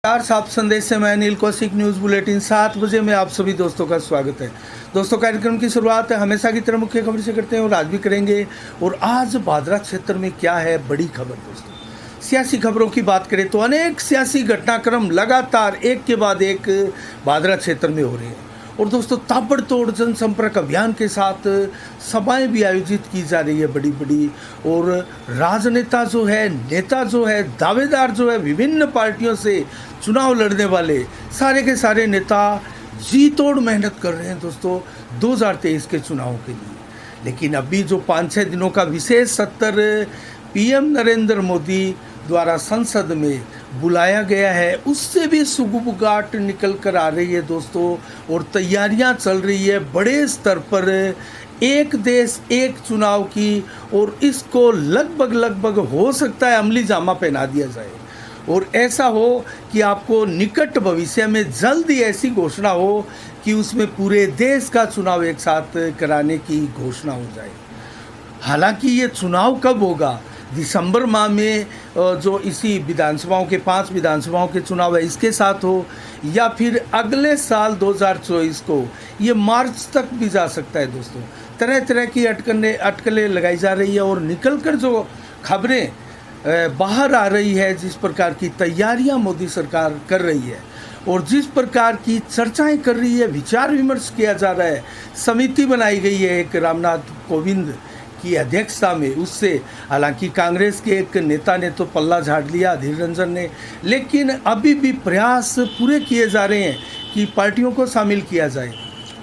साफ संदेश से मैं नील कौशिक न्यूज़ बुलेटिन 7 बजे में आप सभी दोस्तों का स्वागत है। दोस्तों, कार्यक्रम की शुरुआत हमेशा की तरह मुख्य खबर से करते हैं और आज भी करेंगे। और आज भादरा क्षेत्र में क्या है बड़ी खबर दोस्तों। सियासी खबरों की बात करें तो अनेक सियासी घटनाक्रम लगातार एक के बाद एक भादरा क्षेत्र में हो रहे हैं। और दोस्तों, ताबड़तोड़ जनसंपर्क अभियान के साथ सभाएं भी आयोजित की जा रही है बड़ी बड़ी। और राजनेता जो है, नेता जो है, दावेदार जो है, विभिन्न पार्टियों से चुनाव लड़ने वाले सारे के सारे नेता जी तोड़ मेहनत कर रहे हैं दोस्तों 2023 के चुनाव के लिए। लेकिन अभी जो 5-6 दिनों का विशेष सत्र पीएम नरेंद्र मोदी द्वारा संसद में बुलाया गया है, उससे भी सुगबुगाहट निकल कर आ रही है दोस्तों। और तैयारियां चल रही है बड़े स्तर पर एक देश एक चुनाव की। और इसको लगभग हो सकता है अमली जामा पहना दिया जाए और ऐसा हो कि आपको निकट भविष्य में जल्द ही ऐसी घोषणा हो कि उसमें पूरे देश का चुनाव एक साथ कराने की घोषणा हो जाए। हालांकि ये चुनाव कब होगा, दिसंबर माह में जो इसी विधानसभाओं के 5 विधानसभाओं के चुनाव है इसके साथ हो, या फिर अगले साल 2024 को, ये मार्च तक भी जा सकता है दोस्तों। तरह तरह की अटकलें लगाई जा रही है और निकल कर जो खबरें बाहर आ रही है, जिस प्रकार की तैयारियां मोदी सरकार कर रही है और जिस प्रकार की चर्चाएं कर रही है, विचार विमर्श किया जा रहा है, समिति बनाई गई है एक रामनाथ कोविंद की अध्यक्षता में, उससे हालांकि कांग्रेस के एक नेता ने तो पल्ला झाड़ लिया, अधीर रंजन ने, लेकिन अभी भी प्रयास पूरे किए जा रहे हैं कि पार्टियों को शामिल किया जाए।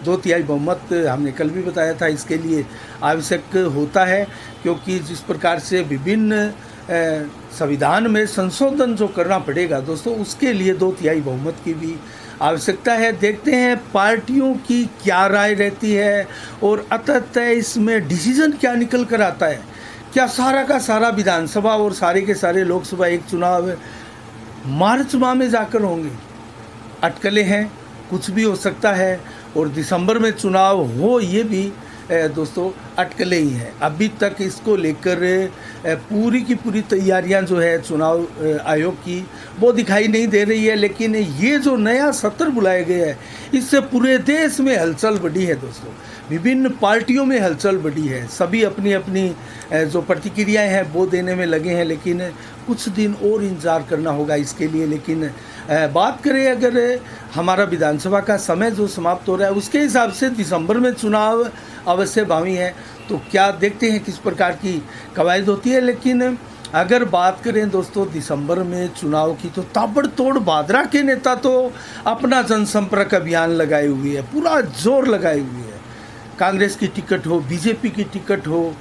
2/3 बहुमत हमने कल भी बताया था इसके लिए आवश्यक होता है, क्योंकि जिस प्रकार से विभिन्न संविधान में संशोधन जो करना पड़ेगा दोस्तों, उसके लिए 2/3 बहुमत की भी आवश्यकता है। देखते हैं पार्टियों की क्या राय रहती है और अतः इसमें डिसीजन क्या निकल कर आता है। क्या सारा का सारा विधानसभा और सारे के सारे लोकसभा एक चुनाव मार्च माह में जाकर होंगे? अटकलें हैं, कुछ भी हो सकता है। और दिसंबर में चुनाव हो, ये भी दोस्तों अटकलें ही हैं। अभी तक इसको लेकर पूरी की पूरी तैयारियां जो है चुनाव आयोग की वो दिखाई नहीं दे रही है। लेकिन ये जो नया सत्र बुलाया गया है, इससे पूरे देश में हलचल बढ़ी है दोस्तों, विभिन्न पार्टियों में हलचल बढ़ी है। सभी अपनी अपनी जो प्रतिक्रियाएं हैं वो देने में लगे हैं, लेकिन कुछ दिन और इंतज़ार करना होगा इसके लिए। लेकिन बात करें अगर हमारा विधानसभा का समय जो समाप्त हो रहा है, उसके हिसाब से दिसंबर में चुनाव अवश्य भावी है। तो क्या देखते हैं किस प्रकार की कवायद होती है। लेकिन अगर बात करें दोस्तों दिसंबर में चुनाव की, तो ताबड़तोड़ भादरा के नेता तो अपना जनसंपर्क अभियान लगाए हुए है, पूरा जोर लगाए हुए है। कांग्रेस की टिकट हो, बीजेपी की टिकट हो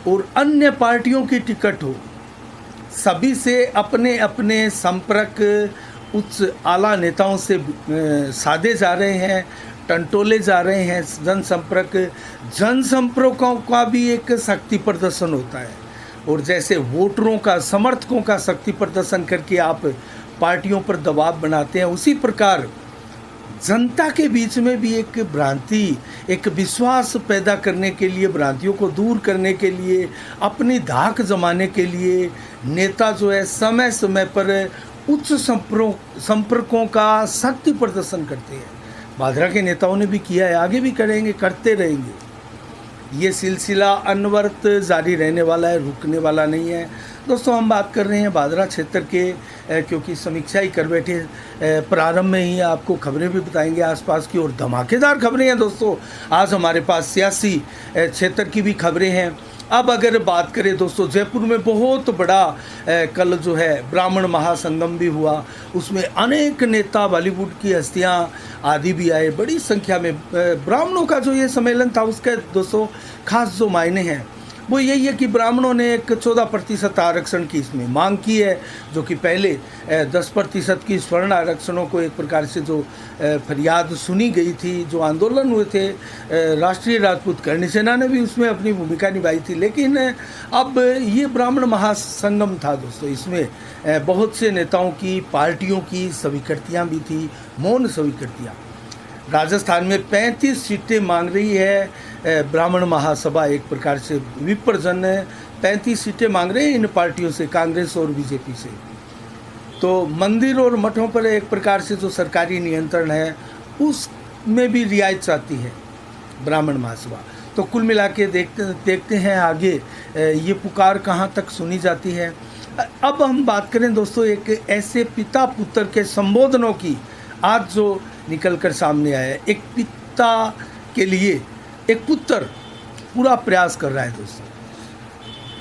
और अन्य पार्टियों की टिकट हो, सभी से अपने अपने संपर्क उच्च आला नेताओं से साधे जा रहे हैं, टंटोले जा रहे हैं। जनसंपर्कों का भी एक शक्ति प्रदर्शन होता है। और जैसे वोटरों का, समर्थकों का शक्ति प्रदर्शन करके आप पार्टियों पर दबाव बनाते हैं, उसी प्रकार जनता के बीच में भी एक भ्रांति, एक विश्वास पैदा करने के लिए, भ्रांतियों को दूर करने के लिए, अपनी धाक जमाने के लिए नेता जो है समय समय पर उच्च संपर्कों का शक्ति प्रदर्शन करते हैं। भादरा के नेताओं ने भी किया है, आगे भी करेंगे, करते रहेंगे। ये सिलसिला अनवरत जारी रहने वाला है, रुकने वाला नहीं है दोस्तों। हम बात कर रहे हैं भादरा क्षेत्र के, क्योंकि समीक्षा ही कर बैठे, प्रारंभ में ही आपको खबरें भी बताएंगे आसपास की, और धमाकेदार खबरें हैं दोस्तों। आज हमारे पास सियासी क्षेत्र की भी खबरें हैं। अब अगर बात करें दोस्तों, जयपुर में बहुत बड़ा कल जो है ब्राह्मण महासंगम भी हुआ, उसमें अनेक नेता, बॉलीवुड की हस्तियां आदि भी आए बड़ी संख्या में। ब्राह्मणों का जो ये सम्मेलन था, उसके दोस्तों खास जो मायने हैं वो यही है कि ब्राह्मणों ने एक 14% आरक्षण की इसमें मांग की है, जो कि पहले 10% की स्वर्ण आरक्षणों को एक प्रकार से जो फरियाद सुनी गई थी, जो आंदोलन हुए थे, राष्ट्रीय राजपूत करणी सेना ने भी उसमें अपनी भूमिका निभाई थी। लेकिन अब ये ब्राह्मण महासंगम था दोस्तों, इसमें बहुत से नेताओं की, पार्टियों की स्वीकृतियाँ भी थी, मौन स्वीकृतियाँ। राजस्थान में 35 सीटें मांग रही है ब्राह्मण महासभा, एक प्रकार से विप्रजन 35 सीटें मांग रहे हैं इन पार्टियों से, कांग्रेस और बीजेपी से। तो मंदिर और मठों पर एक प्रकार से जो सरकारी नियंत्रण है उसमें भी रियायत चाहती है ब्राह्मण महासभा। तो कुल मिला के देखते हैं आगे ये पुकार कहाँ तक सुनी जाती है। अब हम बात करें दोस्तों एक ऐसे पिता पुत्र के संबोधनों की आज जो निकल कर सामने आया है। एक पिता के लिए एक पुत्र पूरा प्रयास कर रहा है दोस्तों।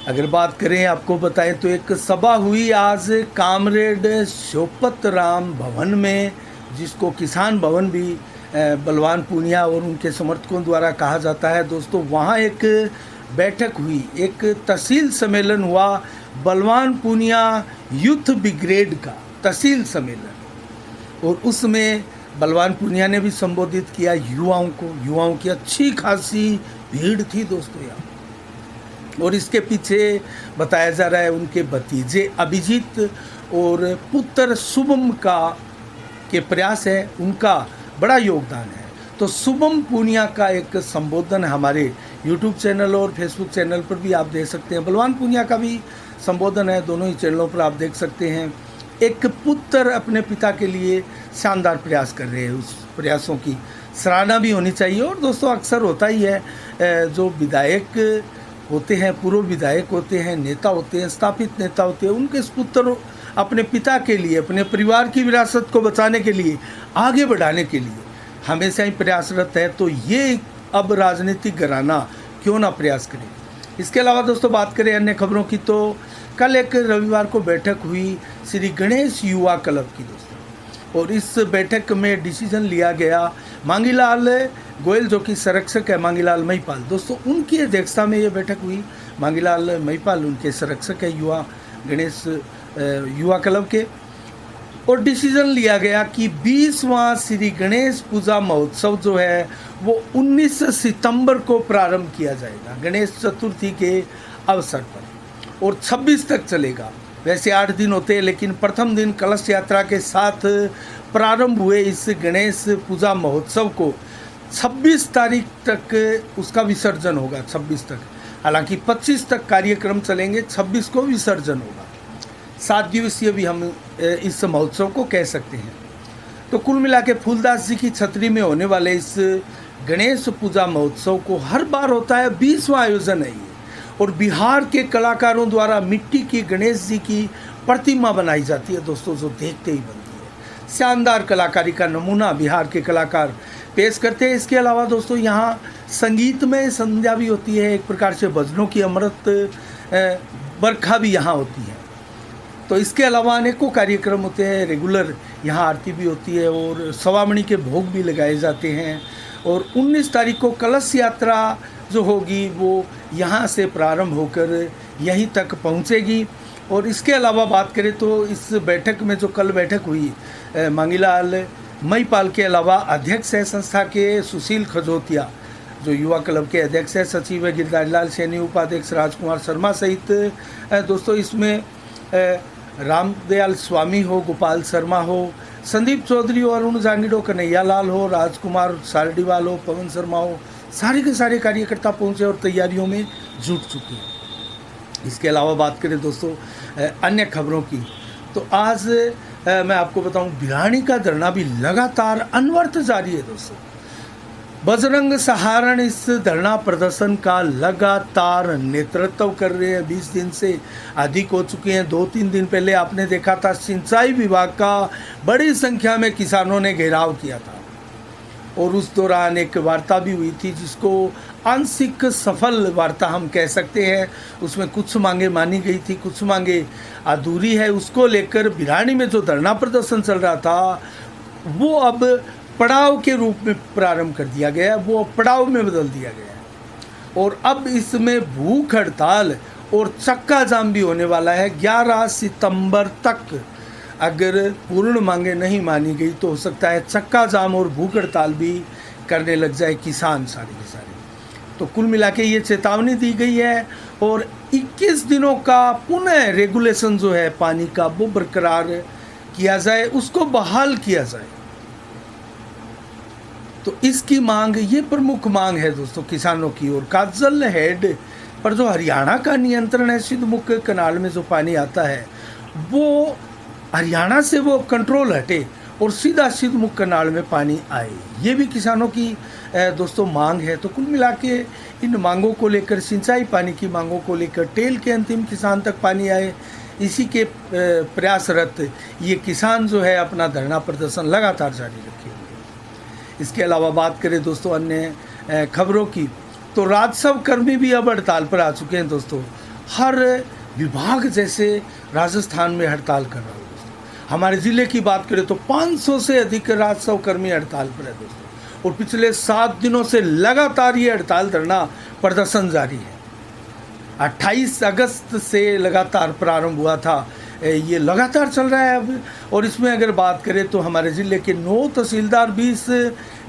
अगर बात करें आपको बताएं तो एक सभा हुई आज कामरेड शोपत राम भवन में, जिसको किसान भवन भी बलवान पूनिया और उनके समर्थकों द्वारा कहा जाता है दोस्तों। वहाँ एक बैठक हुई, एक तहसील सम्मेलन हुआ, बलवान पूनिया यूथ ब्रिगेड का तहसील सम्मेलन। और उसमें बलवान पूनिया ने भी संबोधित किया युवाओं को। युवाओं की अच्छी खासी भीड़ थी दोस्तों यहाँ। और इसके पीछे बताया जा रहा है उनके भतीजे अभिजीत और पुत्र शुभम के प्रयास है, उनका बड़ा योगदान है। तो शुभम पूनिया का एक संबोधन हमारे यूट्यूब चैनल और फेसबुक चैनल पर भी आप देख सकते हैं। बलवान पूनिया का भी संबोधन है, दोनों ही चैनलों पर आप देख सकते हैं। एक पुत्र अपने पिता के लिए शानदार प्रयास कर रहे हैं, उस प्रयासों की सराहना भी होनी चाहिए। और दोस्तों अक्सर होता ही है, जो विधायक होते हैं, पूर्व विधायक होते हैं, नेता होते हैं, स्थापित नेता होते हैं, उनके पुत्र अपने पिता के लिए, अपने परिवार की विरासत को बचाने के लिए, आगे बढ़ाने के लिए हमेशा ही प्रयासरत है। तो ये अब राजनीतिक घराना क्यों ना प्रयास करे। इसके अलावा दोस्तों बात करें अन्य खबरों की तो कल एक रविवार को बैठक हुई श्री गणेश युवा क्लब की दोस्तों। और इस बैठक में डिसीजन लिया गया, मांगीलाल गोयल जो कि संरक्षक है, मांगीलाल महिपाल दोस्तों, उनकी अध्यक्षता में ये बैठक हुई। मांगीलाल महिपाल उनके संरक्षक है युवा गणेश युवा क्लब के। और डिसीजन लिया गया कि 20वां श्री गणेश पूजा महोत्सव जो है वो 19 सितंबर को प्रारंभ किया जाएगा गणेश चतुर्थी के अवसर पर, और 26 तक चलेगा। वैसे 8 दिन होते हैं, लेकिन प्रथम दिन कलश यात्रा के साथ प्रारंभ हुए इस गणेश पूजा महोत्सव को 26 तारीख तक उसका विसर्जन होगा। 26 तक, हालांकि 25 तक कार्यक्रम चलेंगे, 26 को विसर्जन होगा। 7 दिवसीय भी हम इस महोत्सव को कह सकते हैं। तो कुल मिला के फूलदास जी की छतरी में होने वाले इस गणेश पूजा महोत्सव को हर बार होता है, 20वां आयोजन है ये। और बिहार के कलाकारों द्वारा मिट्टी की गणेश जी की प्रतिमा बनाई जाती है दोस्तों, जो देखते ही बनती है। शानदार कलाकारी का नमूना बिहार के कलाकार पेश करते हैं। इसके अलावा दोस्तों यहाँ संगीतमय संध्या भी होती है, एक प्रकार से भजनों की अमृत बरखा भी यहाँ होती है। तो इसके अलावा अनेकों कार्यक्रम होते हैं, रेगुलर यहाँ आरती भी होती है और सवामणी के भोग भी लगाए जाते हैं। और 19 तारीख को कलश यात्रा जो होगी वो यहाँ से प्रारंभ होकर यहीं तक पहुँचेगी। और इसके अलावा बात करें तो इस बैठक में जो कल बैठक हुई, मांगीलाल महिपाल के अलावा अध्यक्ष है संस्था के सुशील खजोतिया जो युवा क्लब के अध्यक्ष है, सचिव है गिरिराजलाल सैनी, उपाध्यक्ष राजकुमार शर्मा सहित दोस्तों इसमें रामदयाल स्वामी हो, गोपाल शर्मा हो, संदीप चौधरी हो, अरुण जांगिड़ो, कन्हैया लाल हो, राजकुमार सारडीवाल हो, पवन शर्मा हो, सारे के सारे कार्यकर्ता पहुंचे और तैयारियों में जुट चुके हैं। इसके अलावा बात करें दोस्तों अन्य खबरों की तो आज मैं आपको बताऊं भिरानी का धरना भी लगातार अनवरत जारी है दोस्तों। बजरंग सहारण इस धरना प्रदर्शन का लगातार नेतृत्व कर रहे हैं। 20 दिन से अधिक हो चुके हैं। 2-3 दिन पहले आपने देखा था सिंचाई विभाग का बड़ी संख्या में किसानों ने घेराव किया था और उस दौरान एक वार्ता भी हुई थी जिसको आंशिक सफल वार्ता हम कह सकते हैं। उसमें कुछ मांगे मानी गई थी, कुछ मांगे अधूरी है। उसको लेकर भिरानी में जो धरना प्रदर्शन चल रहा था वो अब पड़ाव के रूप में प्रारंभ कर दिया गया, वो पड़ाव में बदल दिया गया और अब इसमें भूख हड़ताल और चक्का जाम भी होने वाला है। 11 सितंबर तक अगर पूर्ण मांगे नहीं मानी गई तो हो सकता है चक्का जाम और भूख हड़ताल भी करने लग जाए किसान सारे के सारे। तो कुल मिला के ये चेतावनी दी गई है और 21 दिनों का पुनः रेगुलेशन जो है पानी का वो बरकरार किया जाए, उसको बहाल किया जाए। तो इसकी मांग, ये प्रमुख मांग है दोस्तों किसानों की। और काजल हेड पर जो हरियाणा का नियंत्रण है, सिद्धमुख कनाल में जो पानी आता है वो हरियाणा से वो कंट्रोल हटे और सीधा सिद्धमुख करनाल में पानी आए। ये भी किसानों की दोस्तों मांग है। तो कुल मिला के इन मांगों को लेकर, सिंचाई पानी की मांगों को लेकर, टेल के अंतिम किसान तक पानी आए, इसी के प्रयासरत ये किसान जो है अपना धरना प्रदर्शन लगातार जारी रखे हुए। इसके अलावा बात करें दोस्तों अन्य खबरों की, तो राजस्व कर्मी भी अब हड़ताल पर आ चुके हैं दोस्तों। हर विभाग जैसे राजस्थान में हड़ताल कर रहा है दोस्तों। हमारे ज़िले की बात करें तो 500 से अधिक राजस्व कर्मी हड़ताल पर है दोस्तों, और पिछले 7 दिनों से लगातार ये हड़ताल धरना प्रदर्शन जारी है। 28 अगस्त से लगातार प्रारंभ हुआ था, ये लगातार चल रहा है अब। और इसमें अगर बात करें तो हमारे ज़िले के 9 तहसीलदार, 20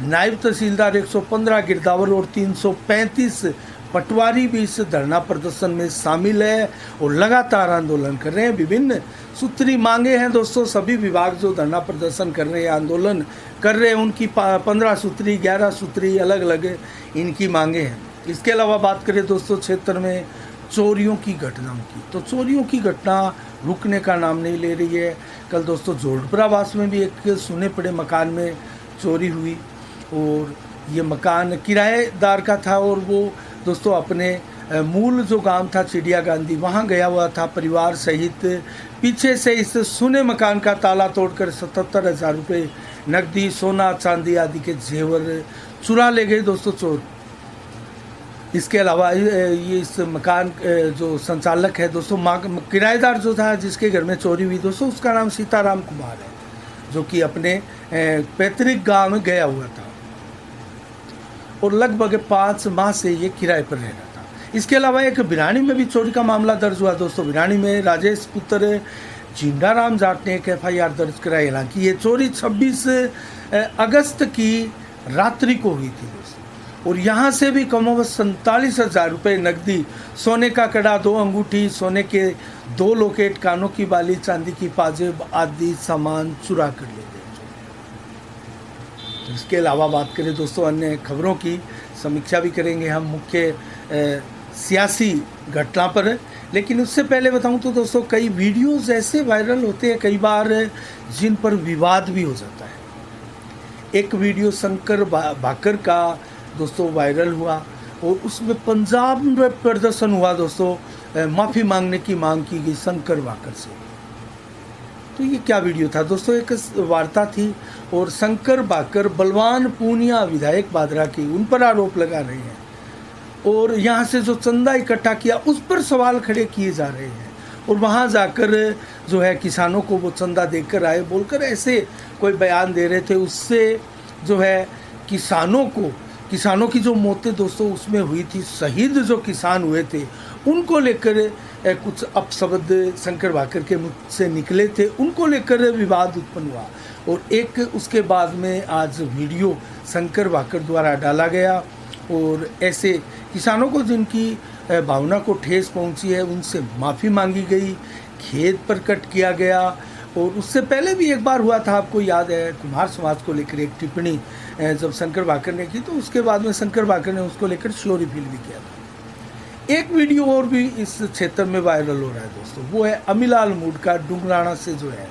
नायब तहसीलदार, 115 गिरदावर और 335 पटवारी भी इस धरना प्रदर्शन में शामिल है और लगातार आंदोलन कर रहे हैं। विभिन्न सूत्री मांगे हैं दोस्तों। सभी विभाग जो धरना प्रदर्शन कर रहे हैं, आंदोलन कर रहे हैं, उनकी 15 सूत्री, 11 सूत्री अलग अलग इनकी मांगे हैं। इसके अलावा बात करें दोस्तों क्षेत्र में चोरियों की घटनाओं की, तो चोरियों की घटना रुकने का नाम नहीं ले रही है। कल दोस्तों जोधपुरावास में भी एक सुने पड़े मकान में चोरी हुई, और ये मकान किराएदार का था, और वो दोस्तों अपने मूल जो गांव था चिड़िया गांधी, वहाँ गया हुआ था परिवार सहित। पीछे से इस सुने मकान का ताला तोड़कर 77,000 रुपये नकदी, सोना, चांदी आदि के जेवर चुरा ले गए दोस्तों चोर। इसके अलावा ये इस मकान जो संचालक है दोस्तों, किराएदार जो था जिसके घर में चोरी हुई दोस्तों, उसका नाम सीताराम कुमार है, जो कि अपने पैतृक गांव में गया हुआ था और लगभग 5 माह से ये किराए पर रह रहा था। इसके अलावा एक भिरानी में भी चोरी का मामला दर्ज हुआ दोस्तों। भिरानी में राजेश पुत्र जिंदाराम जाट ने एक FIR दर्ज कराई। हालांकि ये चोरी 26 अगस्त की रात्रि को हुई थी दोस्तों, और यहाँ से भी कमोबश 47,000 रुपये नकदी, सोने का कड़ा, 2 अंगूठी, सोने के 2 लॉकेट, कानों की बाली, चांदी की पाजेब आदि सामान चुरा कर ले गए। तो इसके अलावा बात करें दोस्तों अन्य खबरों की, समीक्षा भी करेंगे हम मुख्य सियासी घटना पर। लेकिन उससे पहले बताऊं तो दोस्तों कई वीडियोज़ ऐसे वायरल होते हैं कई बार जिन पर विवाद भी हो जाता है। एक वीडियो शंकर भाकर का दोस्तों वायरल हुआ, और उसमें पंजाब में प्रदर्शन हुआ दोस्तों, माफ़ी मांगने की मांग की गई शंकर भाकर से। तो ये क्या वीडियो था दोस्तों? एक वार्ता थी, और शंकर भाकर बलवान पूनिया विधायक बादरा की उन पर आरोप लगा रहे हैं, और यहाँ से जो चंदा इकट्ठा किया उस पर सवाल खड़े किए जा रहे हैं। और वहाँ जाकर जो है किसानों को वो चंदा देकर आए बोलकर ऐसे कोई बयान दे रहे थे। उससे जो है किसानों की जो मौतें दोस्तों उसमें हुई थी, शहीद जो किसान हुए थे, उनको लेकर कुछ अपशब्द शंकर भाकर के मुख से निकले थे, उनको लेकर विवाद उत्पन्न हुआ। और एक उसके बाद में आज वीडियो शंकर भाकर द्वारा डाला गया, और ऐसे किसानों को जिनकी भावना को ठेस पहुंची है उनसे माफ़ी मांगी गई, खेद प्रकट किया गया। और उससे पहले भी एक बार हुआ था, आपको याद है, कुम्हार समाज को लेकर एक टिप्पणी जब शंकर भाकर ने की, तो उसके बाद में शंकर भाकर ने उसको लेकर श्योरी फील भी किया था। एक वीडियो और भी इस क्षेत्र में वायरल हो रहा है दोस्तों, वो है अमीलाल मूड का, डुंगराना से जो है,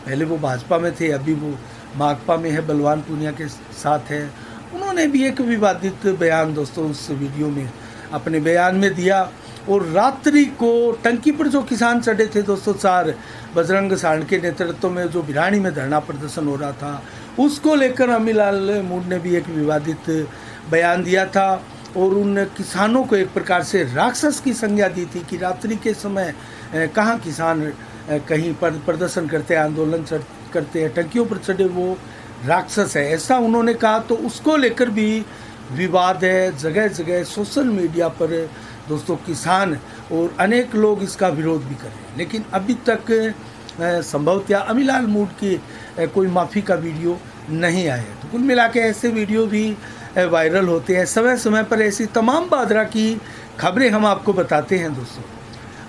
पहले वो भाजपा में थे, अभी वो माकपा में है, बलवान पूनिया के साथ है। उन्होंने भी एक विवादित बयान दोस्तों उस वीडियो में अपने बयान में दिया। और रात्रि को टंकी पर जो किसान चढ़े थे दोस्तों 4, बजरंग सारण के नेतृत्व में जो भिरानी में धरना प्रदर्शन हो रहा था, उसको लेकर अमीलाल मूड ने भी एक विवादित बयान दिया था, और उन किसानों को एक प्रकार से राक्षस की संज्ञा दी थी कि रात्रि के समय कहाँ किसान कहीं पर प्रदर्शन करते हैं, आंदोलन करते हैं, टंकियों पर चढ़े वो राक्षस है, ऐसा उन्होंने कहा। तो उसको लेकर भी विवाद है, जगह जगह सोशल मीडिया पर दोस्तों किसान और अनेक लोग इसका विरोध भी कर रहे हैं। लेकिन अभी तक संभवतः अमीलाल मूड की कोई माफ़ी का वीडियो नहीं आया। तो कुल मिला के ऐसे वीडियो भी वायरल होते हैं, समय समय पर ऐसी तमाम बादरा की खबरें हम आपको बताते हैं दोस्तों।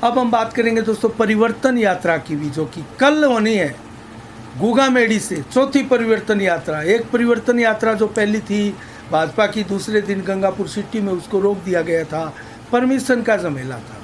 अब हम बात करेंगे दोस्तों परिवर्तन यात्रा की भी, जो कि कल होनी है गुगामेड़ी से, चौथी परिवर्तन यात्रा। एक परिवर्तन यात्रा जो पहली थी भाजपा की, दूसरे दिन गंगापुर सिटी में उसको रोक दिया गया था, परमिशन का झमेला था।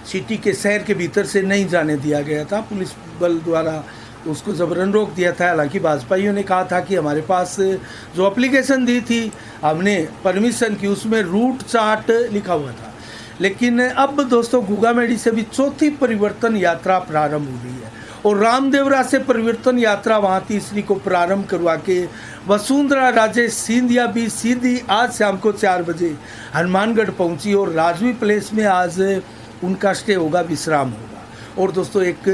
सिटी के शहर के भीतर से नहीं जाने दिया गया था, पुलिस बल द्वारा उसको ज़बरन रोक दिया था। हालांकि भाजपाइयों ने कहा था कि हमारे पास जो एप्लीकेशन दी थी, हमने परमिशन की, उसमें रूट चार्ट लिखा हुआ था। लेकिन अब दोस्तों गुगामेडी से भी चौथी परिवर्तन यात्रा प्रारंभ हो रही है और रामदेवरा से परिवर्तन यात्रा वहाँ तीसरी को प्रारंभ करवा के वसुंधरा राजे सिंधिया भी सीधी आज शाम को 4 बजे हनुमानगढ़ पहुँची और राजवी प्लेस में आज उनका स्टे होगा, विश्राम होगा। और दोस्तों एक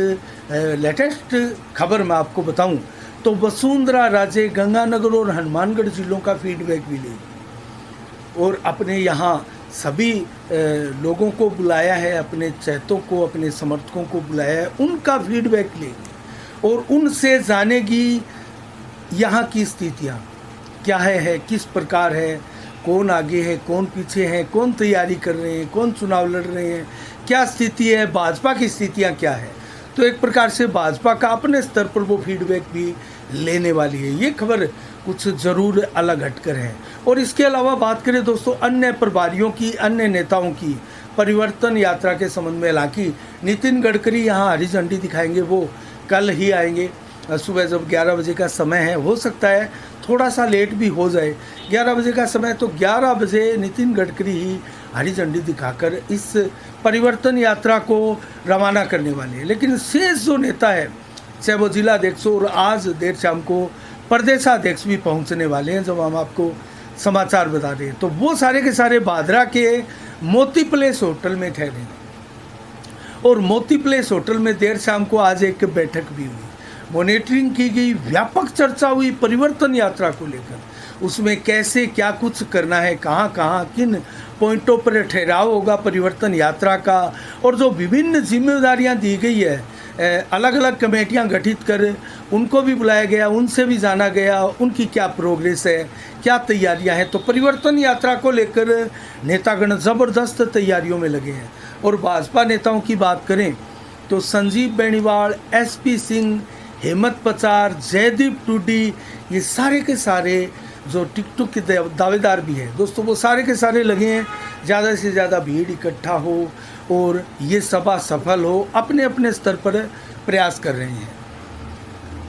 लेटेस्ट खबर मैं आपको बताऊं तो वसुंधरा राजे गंगानगर और हनुमानगढ़ जिलों का फीडबैक भी लेगी और अपने यहाँ सभी लोगों को बुलाया है, अपने चहेतों को, अपने समर्थकों को बुलाया है, उनका फीडबैक लेगी और उनसे जानेगी यहाँ की स्थितियाँ क्या है, किस प्रकार है, कौन आगे है, कौन पीछे है, कौन तैयारी कर रहे हैं, कौन चुनाव लड़ रहे हैं, क्या स्थिति है, भाजपा की स्थितियाँ क्या है। तो एक प्रकार से भाजपा का अपने स्तर पर वो फीडबैक भी लेने वाली है। ये खबर कुछ ज़रूर अलग हटकर है। और इसके अलावा बात करें दोस्तों अन्य प्रभारियों की, अन्य नेताओं की परिवर्तन यात्रा के संबंध में, हालांकि नितिन गडकरी यहाँ हरी झंडी दिखाएंगे, वो कल ही आएंगे सुबह जब 11 बजे का समय है। हो सकता है थोड़ा सा लेट भी हो जाए, 11 बजे का समय, तो 11 बजे नितिन गडकरी ही हरी झंडी दिखाकर इस परिवर्तन यात्रा को रवाना करने वाले हैं। लेकिन शेष जो नेता है, चाहे वो जिलाध्यक्ष और आज देर शाम को प्रदेशाध्यक्ष भी पहुंचने वाले हैं, जब हम आपको समाचार बता रहे हैं, तो वो सारे के सारे भादरा के मोती प्लेस होटल में ठहरे और मोती प्लेस होटल में देर शाम को आज एक बैठक भी हुई, मॉनिटरिंग की गई, व्यापक चर्चा हुई परिवर्तन यात्रा को लेकर। उसमें कैसे क्या कुछ करना है, कहाँ किन पॉइंटों पर ठहराव होगा परिवर्तन यात्रा का, और जो विभिन्न जिम्मेदारियां दी गई है, अलग अलग कमेटियां गठित कर उनको भी बुलाया गया, उनसे भी जाना गया उनकी क्या प्रोग्रेस है, क्या तैयारियां हैं। तो परिवर्तन यात्रा को लेकर नेतागण ज़बरदस्त तैयारियों में लगे हैं। और भाजपा नेताओं की बात करें तो संजीव बेनीवाल, एसपी सिंह, हेमंत पचार, जयदीप टूडी, ये सारे के सारे जो टिकटॉक के दावेदार भी हैं दोस्तों, वो सारे के सारे लगे हैं ज़्यादा से ज़्यादा भीड़ इकट्ठा हो और ये सभा सफल हो, अपने अपने स्तर पर प्रयास कर रहे हैं।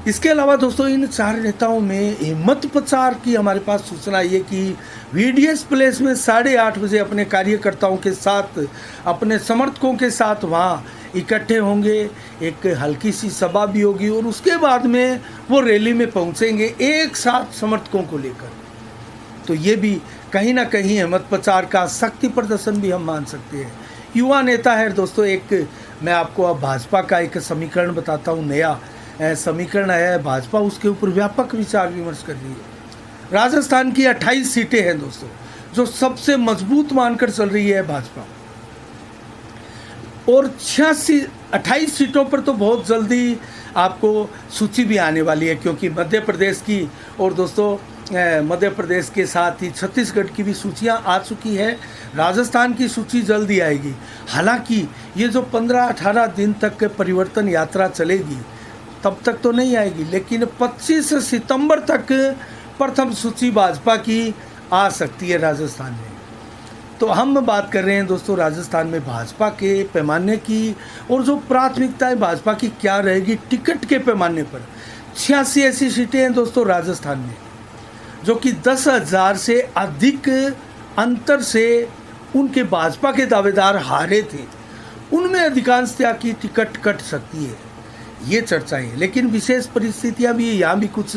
इसके अलावा दोस्तों इन 4 नेताओं में हेमंत पचार की हमारे पास सूचना ये कि VDS प्लेस में 8:30 बजे अपने कार्यकर्ताओं के साथ, अपने समर्थकों के साथ वहाँ इकट्ठे होंगे। एक हल्की सी सभा भी होगी और उसके बाद में वो रैली में पहुँचेंगे एक साथ समर्थकों को लेकर। तो ये भी कहीं ना कहीं हेमंत पचार का शक्ति प्रदर्शन भी हम मान सकते हैं। युवा नेता है दोस्तों। एक मैं आपको अब भाजपा का एक समीकरण बताता हूँ, नया समीकरण आया है भाजपा, उसके ऊपर व्यापक विचार विमर्श कर रही है। राजस्थान की 28 सीटें हैं दोस्तों, जो सबसे मजबूत मानकर चल रही है भाजपा, और 28 सीटों पर तो बहुत जल्दी आपको सूची भी आने वाली है, क्योंकि मध्य प्रदेश की और दोस्तों मध्य प्रदेश के साथ ही छत्तीसगढ़ की भी सूचियां आ चुकी है। राजस्थान की सूची जल्दी आएगी। हालांकि ये जो 15-18 दिन तक परिवर्तन यात्रा चलेगी तब तक तो नहीं आएगी, लेकिन 25 सितंबर तक प्रथम सूची भाजपा की आ सकती है राजस्थान में। तो हम बात कर रहे हैं दोस्तों राजस्थान में भाजपा के पैमाने की, और जो प्राथमिकताएं भाजपा की क्या रहेगी टिकट के पैमाने पर। 86 ऐसी सीटें हैं दोस्तों राजस्थान में, जो कि 10,000 से अधिक अंतर से उनके भाजपा के दावेदार हारे थे। उनमें अधिकांशतः की टिकट कट सकती है, ये चर्चाएं है। लेकिन विशेष परिस्थितियां भी, यहाँ भी कुछ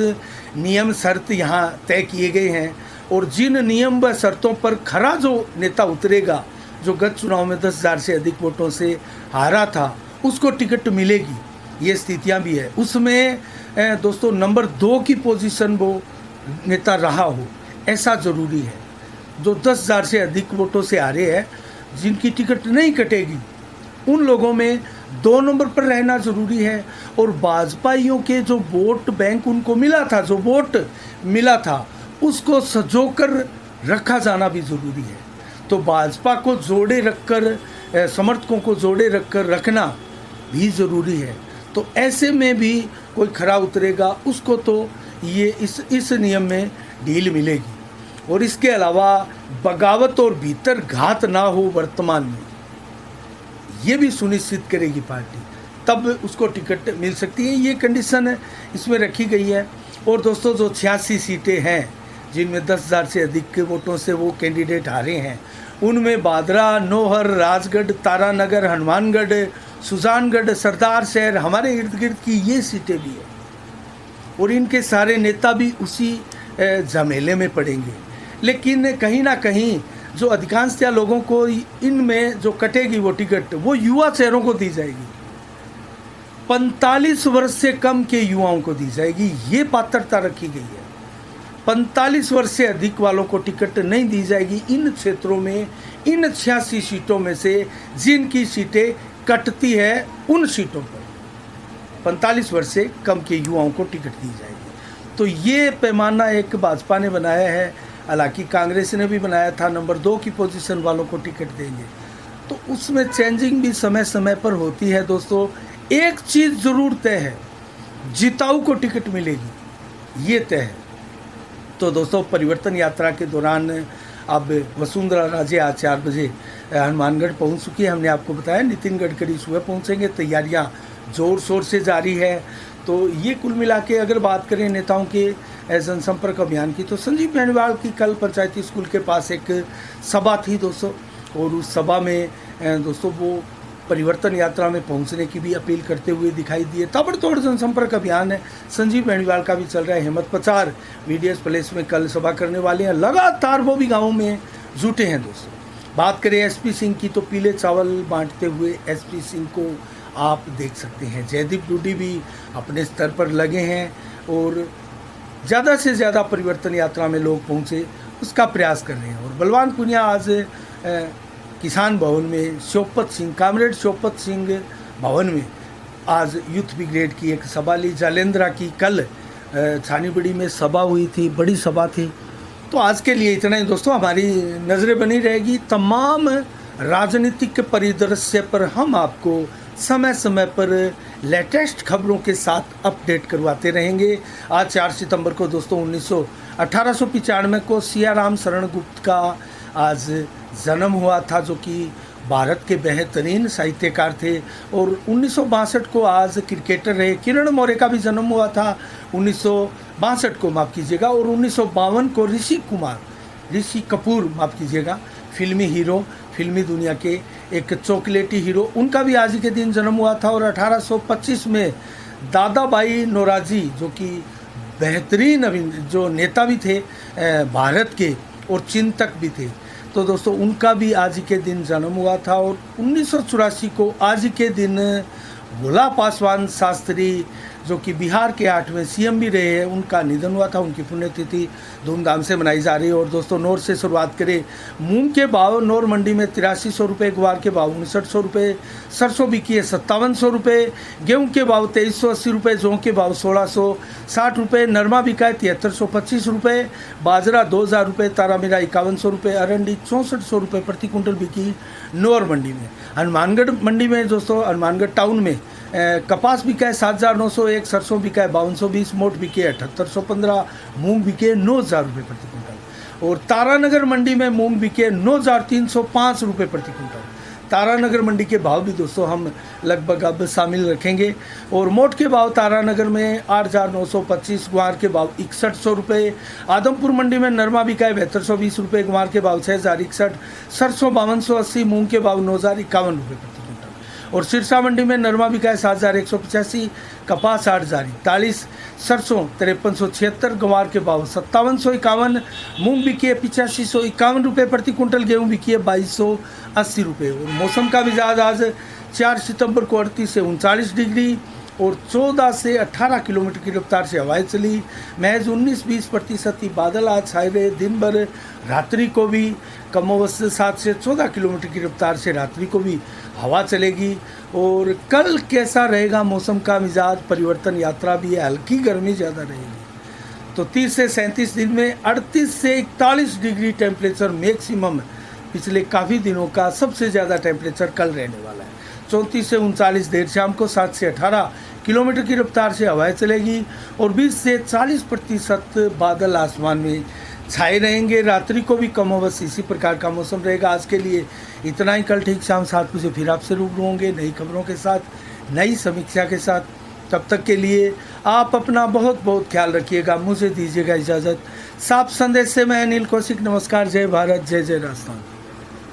नियम शर्त यहाँ तय किए गए हैं, और जिन नियम व शर्तों पर खरा जो नेता उतरेगा, जो गत चुनाव में 10,000 से अधिक वोटों से हारा था, उसको टिकट मिलेगी, ये स्थितियां भी है। उसमें दोस्तों नंबर 2 की पोजीशन वो नेता रहा हो, ऐसा ज़रूरी है। जो 10,000 से अधिक वोटों से हारे हैं, जिनकी टिकट नहीं कटेगी, उन लोगों में 2 नंबर पर रहना ज़रूरी है। और भाजपाइयों के जो वोट बैंक उनको मिला था, जो वोट मिला था, उसको संजोकर रखा जाना भी ज़रूरी है। तो भाजपा को जोड़े रखकर, समर्थकों को जोड़े रखकर रखना भी ज़रूरी है। तो ऐसे में भी कोई खरा उतरेगा, उसको तो ये इस नियम में ढील मिलेगी। और इसके अलावा बगावत और भीतर घात ना हो वर्तमान में, ये भी सुनिश्चित करेगी पार्टी, तब उसको टिकट मिल सकती है। ये कंडीशन इसमें रखी गई है। और दोस्तों जो 86 सीटें हैं जिनमें 10,000 से अधिक वोटों से वो कैंडिडेट हारे हैं, उनमें बादरा, नौहर, राजगढ़, तारानगर, हनुमानगढ़, सुजानगढ़, सरदार शहर, हमारे इर्द गिर्द की ये सीटें भी हैं। और इनके सारे नेता भी उसी झमेले में पड़ेंगे। लेकिन कहीं ना कहीं जो अधिकांशतः लोगों को इनमें जो कटेगी वो टिकट, वो युवा चेहरों को दी जाएगी। 45 वर्ष से कम के युवाओं को दी जाएगी, ये पात्रता रखी गई है। 45 वर्ष से अधिक वालों को टिकट नहीं दी जाएगी इन क्षेत्रों में, इन 86 सीटों में से जिनकी सीटें कटती है, उन सीटों पर 45 वर्ष से कम के युवाओं को टिकट दी जाएगी। तो ये पैमाना एक भाजपा ने बनाया है, हालांकि कांग्रेस ने भी बनाया था, नंबर 2 की पोजीशन वालों को टिकट देंगे। तो उसमें चेंजिंग भी समय समय पर होती है। दोस्तों एक चीज़ ज़रूर तय है, जिताऊ को टिकट मिलेगी, ये तय है। तो दोस्तों परिवर्तन यात्रा के दौरान अब वसुंधरा राजे आज 4 बजे हनुमानगढ़ पहुंच चुकी है। हमने आपको बताया नितिन गडकरी सुबह पहुंचेंगे, तैयारियां ज़ोर शोर से जारी है। तो ये कुल मिला के अगर बात करें नेताओं के जनसंपर्क अभियान की, तो संजीव बेनीवाल की कल पंचायती स्कूल के पास एक सभा थी दोस्तों, और उस सभा में दोस्तों वो परिवर्तन यात्रा में पहुंचने की भी अपील करते हुए दिखाई दिए। ताबड़तोड़ जनसंपर्क अभियान है संजीव बेनीवाल का भी चल रहा है। हेमंत पचार VDS प्लेस में कल सभा करने वाले हैं, लगातार वो भी गाँव में जुटे हैं। दोस्तों बात करें SP सिंह की, तो पीले चावल बांटते हुए SP सिंह को आप देख सकते हैं। जयदीप डूडी भी अपने स्तर पर लगे हैं और ज़्यादा से ज़्यादा परिवर्तन यात्रा में लोग पहुँचे उसका प्रयास कर रहे हैं। और बलवान पुनिया आज किसान भवन में शोपत सिंह, कामरेड शोपत सिंह भवन में आज यूथ ब्रिगेड की एक सभा ली। जालेंद्रा की कल छानीबड़ी में सभा हुई थी, बड़ी सभा थी। तो आज के लिए इतना ही दोस्तों, हमारी नज़रें बनी रहेगी तमाम राजनीतिक परिदृश्य पर। हम आपको समय समय पर लेटेस्ट खबरों के साथ अपडेट करवाते रहेंगे। आज 4 सितंबर को दोस्तों 1895 को सियाराम शरण गुप्त का आज जन्म हुआ था, जो कि भारत के बेहतरीन साहित्यकार थे। और 1962 को आज क्रिकेटर रहे किरण मौर्य का भी जन्म हुआ था, 1962 को माफ़ कीजिएगा। और 1952 को ऋषि कपूर माफ़ कीजिएगा, फिल्मी हीरो, फिल्मी दुनिया के एक चॉकलेटी हीरो, उनका भी आज ही के दिन जन्म हुआ था। और 1825 में दादा भाई नौरोजी, जो कि बेहतरीन जो नेता भी थे भारत के और चिंतक भी थे, तो दोस्तों उनका भी आज ही के दिन जन्म हुआ था। और 1984 को आज ही के दिन भोला पासवान शास्त्री, जो कि बिहार के 8वें CM भी रहे हैं, उनका निधन हुआ था। उनकी पुण्यतिथि धूमधाम से मनाई जा रही है। और दोस्तों नौर से शुरुआत करें, मूंग के भाव नौर मंडी में 8300 रुपये, ग्वार के भाव 5900 रुपये, सरसों बिकी है 5700 रुपये, गेहूँ के भाव 2380 रुपये, जौ के भाव 1660 रुपये, नरमा बिका है 7325 रुपये, बाजरा 2000 रुपये, तारा मीरा 5100 रुपये, अरंडी 6400 रुपये प्रति कुंटल बिकी नौर मंडी में। हनुमानगढ़ मंडी में दोस्तों, हनुमानगढ़ टाउन में कपास बिका है 7901, सरसों बिका है 5220, मोट बिके 7815, मूंग बिके 9000 रुपये प्रति कुंटल। और तारानगर मंडी में मूंग बिके 9305 रुपये प्रति कुंटल। तारानगर मंडी के भाव भी दोस्तों हम लगभग अब शामिल रखेंगे। और मोट के भाव तारानगर में 8925, ग्वार के भाव 6100 रुपये। आदमपुर मंडी में नरमा बिका है 7220 रुपये, ग्वार के भाव 6061, सरसों 5280, मूंग के भाव 9051 रुपये प्रति कुंटल। और सिरसा मंडी में नरमा बिका है 7185, कपास 8041, सरसों 5376, गंवार के भाव 5751, मूंग बिकी है 8551 रुपये प्रति कुंटल, गेहूँ बिकी है 2280 रुपये। और मौसम का मिजाज आज 4 सितंबर को 38 से 39 डिग्री और 14 से 18 किलोमीटर की रफ्तार से हवाएं चली। महज 19-20% ही बादल आज छाए रहे। दिन भर रात्रि को भी कमोबश 7 से 14 किलोमीटर की रफ्तार से रात्रि को भी हवा चलेगी। और कल कैसा रहेगा मौसम का मिजाज, परिवर्तन यात्रा भी है, हल्की गर्मी ज़्यादा रहेगी। तो 30 से 37 दिन में 38 से 41 डिग्री टेम्परेचर मैक्सिमम पिछले काफ़ी दिनों का सबसे ज़्यादा टेम्परेचर कल रहने वाला है। 34 से 39 देर शाम को 7 से 18 किलोमीटर की रफ्तार से हवाएं चलेगी। और 20 से 40% बादल आसमान में छाए रहेंगे, रात्रि को भी कम बस इसी प्रकार का मौसम रहेगा। आज के लिए इतना ही। कल ठीक शाम 7 बजे फिर आपसे रूबरू होंगे नई खबरों के साथ, नई समीक्षा के साथ। तब तक के लिए आप अपना बहुत बहुत ख्याल रखिएगा। मुझे दीजिएगा इजाज़त। साफ संदेश से मैं अनिल कौशिक। नमस्कार। जय भारत, जय जय राजस्थान।